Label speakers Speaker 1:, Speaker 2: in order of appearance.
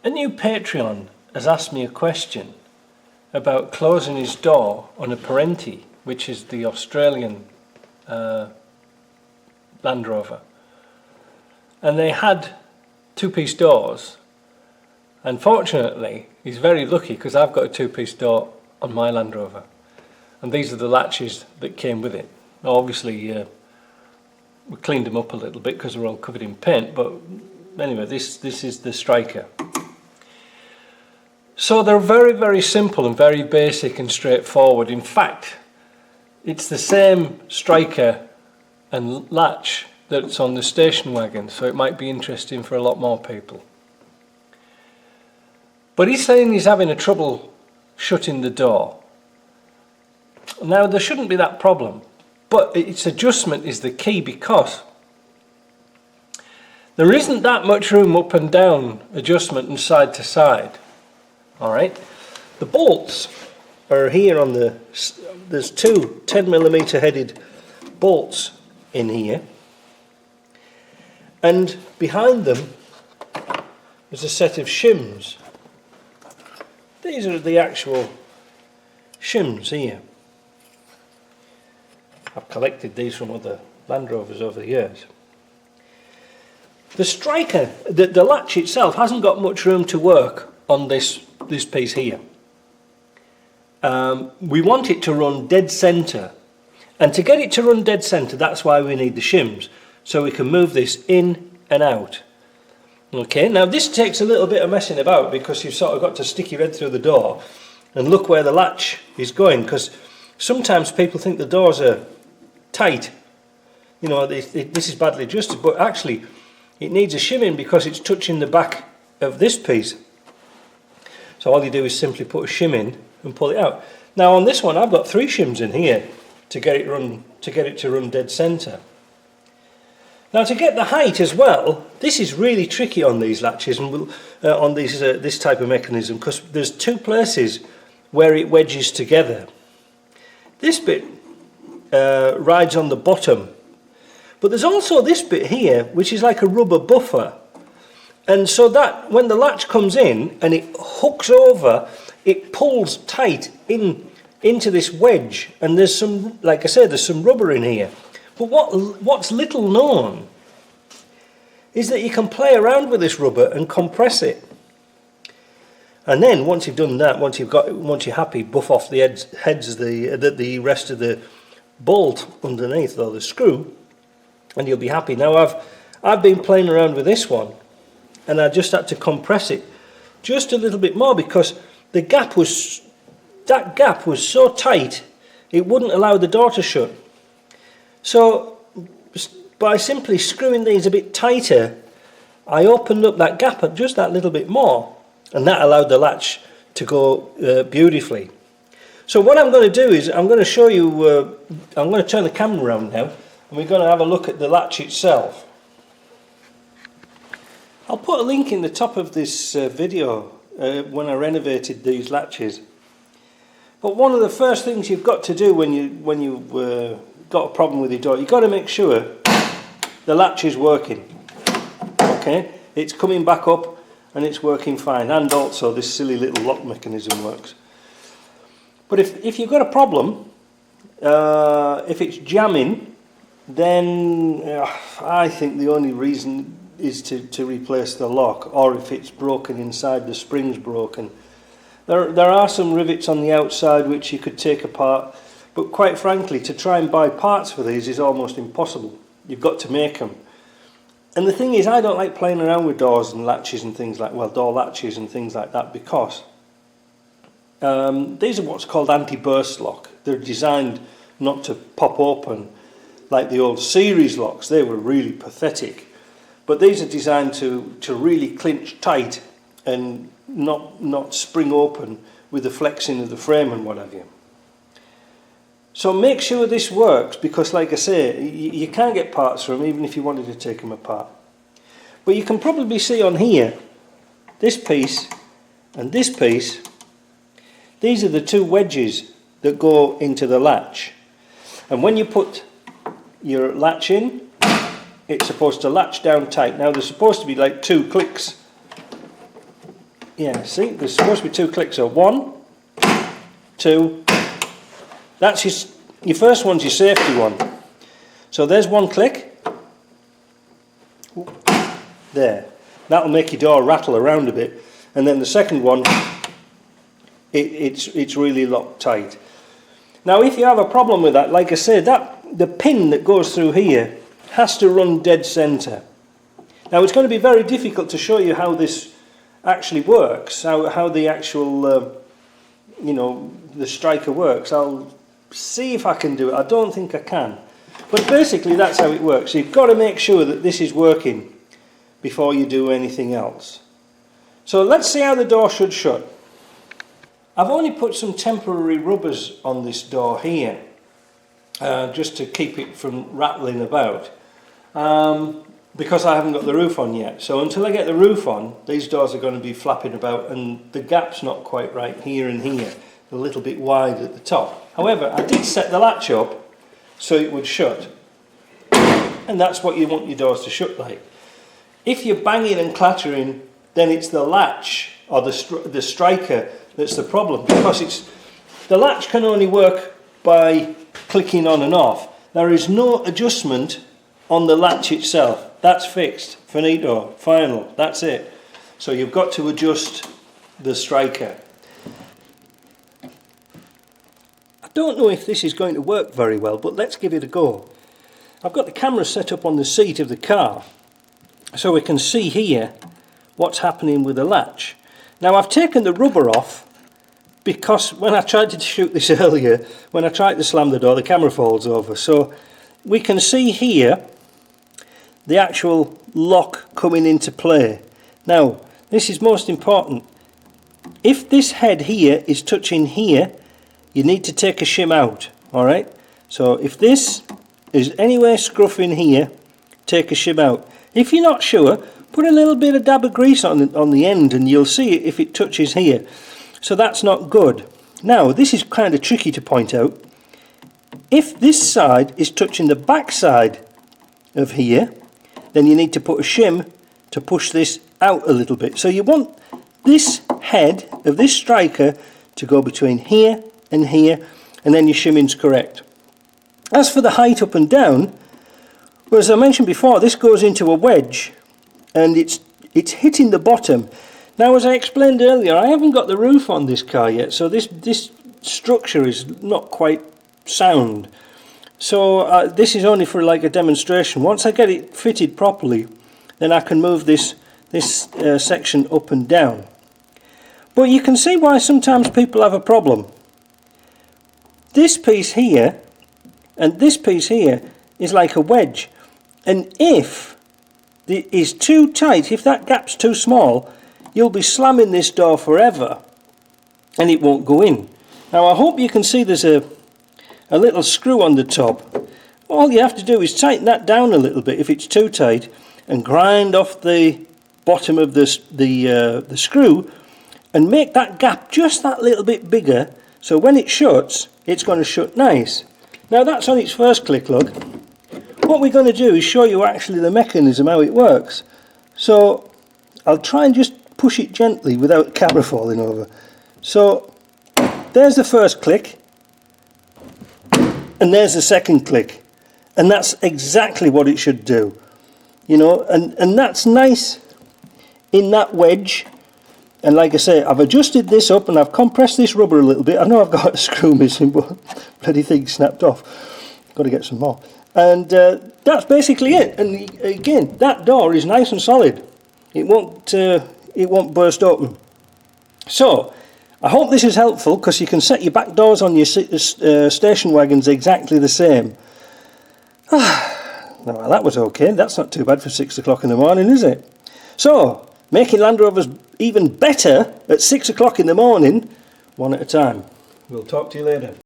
Speaker 1: A new Patreon has asked me a question about closing his door on a Parenti, which is the Australian Land Rover. And they had two-piece doors, and fortunately he's very lucky because I've got a two-piece door on my Land Rover, and these are the latches that came with it. Obviously we cleaned them up a little bit because they're all covered in paint, but anyway, this is the Striker. So they're very, very simple and very basic and straightforward. In fact, it's the same Striker and latch that's on the station wagon, so it might be interesting for a lot more people. But he's saying he's having a trouble shutting the door. Now, there shouldn't be that problem, but its adjustment is the key, because there isn't that much room up and down adjustment and side to side. Alright, the bolts are here on there's two 10mm headed bolts in here, and behind them there's a set of shims. These are the actual shims here. I've collected these from other Land Rovers over the years. The Striker, the latch itself hasn't got much room to work on this piece here. We want it to run dead centre, and to get it to run dead centre, that's why we need the shims, so we can move this in and out. Okay, now this takes a little bit of messing about, because you've sort of got to stick your head through the door and look where the latch is going, because sometimes people think the doors are tight, you know, this is badly adjusted, but actually it needs a shimming because it's touching the back of this piece. So all you do is simply put a shim in and pull it out. Now on this one I've got 3 shims in here to get it to run dead centre. Now to get the height as well, this is really tricky on these latches and on these this type of mechanism, because there's 2 places where it wedges together. This bit rides on the bottom, but there's also this bit here which is like a rubber buffer. And so that when the latch comes in and it hooks over, it pulls tight into this wedge, and there's some, like I said, there's some rubber in here. But what's little known is that you can play around with this rubber and compress it. And then once you've done that, once you're happy, buff off the heads of the rest of the bolt underneath, or the screw, and you'll be happy. Now I've been playing around with this one, and I just had to compress it just a little bit more, because that gap was so tight it wouldn't allow the door to shut. So by simply screwing these a bit tighter, I opened up that gap just that little bit more, and that allowed the latch to go beautifully. So what I'm going to do is I'm going to show you, I'm going to turn the camera around now, and we're going to have a look at the latch itself. I'll put a link in the top of this video when I renovated these latches. But one of the first things you've got to do when you've got a problem with your door, you've got to make sure the latch is working. Okay, it's coming back up and it's working fine, and also this silly little lock mechanism works. But if you've got a problem, if it's jamming, then I think the only reason is to replace the lock, or if it's broken inside, the spring's broken. There are some rivets on the outside which you could take apart, but quite frankly, to try and buy parts for these is almost impossible. You've got to make them. And the thing is, I don't like playing around with doors and latches and things like, well, door latches and things like that, because these are what's called anti-burst lock. They're designed not to pop open like the old series locks. They were really pathetic. But these are designed to really clinch tight and not spring open with the flexing of the frame and what have you. So make sure this works, because like I say, you can't get parts from them even if you wanted to take them apart. But you can probably see on here, this piece and this piece, these are the 2 wedges that go into the latch. And when you put your latch in, it's supposed to latch down tight. Now there's supposed to be like 2 clicks Yeah, see, there's supposed to be 2 clicks. So 1, 2. That's your first one's your safety one. So there's 1 click. There. That'll make your door rattle around a bit. And then the second one, it's really locked tight. Now if you have a problem with that, like I said, the pin that goes through here has to run dead centre. Now it's going to be very difficult to show you how this actually works, how the actual, you know, the striker works. I'll see if I can do it. I don't think I can. But basically that's how it works. You've got to make sure that this is working before you do anything else. So let's see how the door should shut. I've only put some temporary rubbers on this door here, just to keep it from rattling about, because I haven't got the roof on yet. So until I get the roof on, these doors are going to be flapping about, and the gap's not quite right here and here, a little bit wide at the top. However, I did set the latch up so it would shut, and that's what you want your doors to shut like. If you're banging and clattering, then it's the latch or the striker that's the problem, because the latch can only work by clicking on and off. There is no adjustment on the latch itself. That's fixed, finito, final, that's it. So you've got to adjust the striker. I don't know if this is going to work very well, but let's give it a go. I've got the camera set up on the seat of the car, so we can see here what's happening with the latch. Now I've taken the rubber off because when I tried to shoot this earlier, when I tried to slam the door, the camera falls over. So we can see here the actual lock coming into play. Now this is most important. If this head here is touching here, you need to take a shim out. Alright, so if this is anywhere scruffing here, take a shim out. If you're not sure, put a little bit of dab of grease on the end and you'll see it if it touches here. So that's not good. Now this is kind of tricky to point out. If this side is touching the back side of here, then you need to put a shim to push this out a little bit. So you want this head of this striker to go between here and here, and then your shimming's correct. As for the height up and down, well, as I mentioned before, this goes into a wedge and it's hitting the bottom. Now, as I explained earlier, I haven't got the roof on this car yet, so this structure is not quite sound. So this is only for like a demonstration. Once I get it fitted properly, then I can move this section up and down. But you can see why sometimes people have a problem. This piece here and this piece here is like a wedge, and if it is too tight, if that gap's too small, you'll be slamming this door forever and it won't go in. Now I hope you can see there's a little screw on the top. All you have to do is tighten that down a little bit if it's too tight, and grind off the bottom of the screw and make that gap just that little bit bigger, so when it shuts, it's going to shut nice. Now that's on its first click, look. What we're going to do is show you actually the mechanism, how it works. So I'll try and just push it gently without the camera falling over. So there's the first click, and there's the second click, and that's exactly what it should do, you know, and that's nice in that wedge. And like I say, I've adjusted this up and I've compressed this rubber a little bit. I know I've got a screw missing, but bloody thing snapped off. Got to get some more. And that's basically it. And again, that door is nice and solid. It won't burst open. So I hope this is helpful, because you can set your back doors on your station wagons exactly the same. Well, that was okay. That's not too bad for 6 o'clock in the morning, is it? So, making Land Rovers even better at 6 o'clock in the morning, one at a time. We'll talk to you later.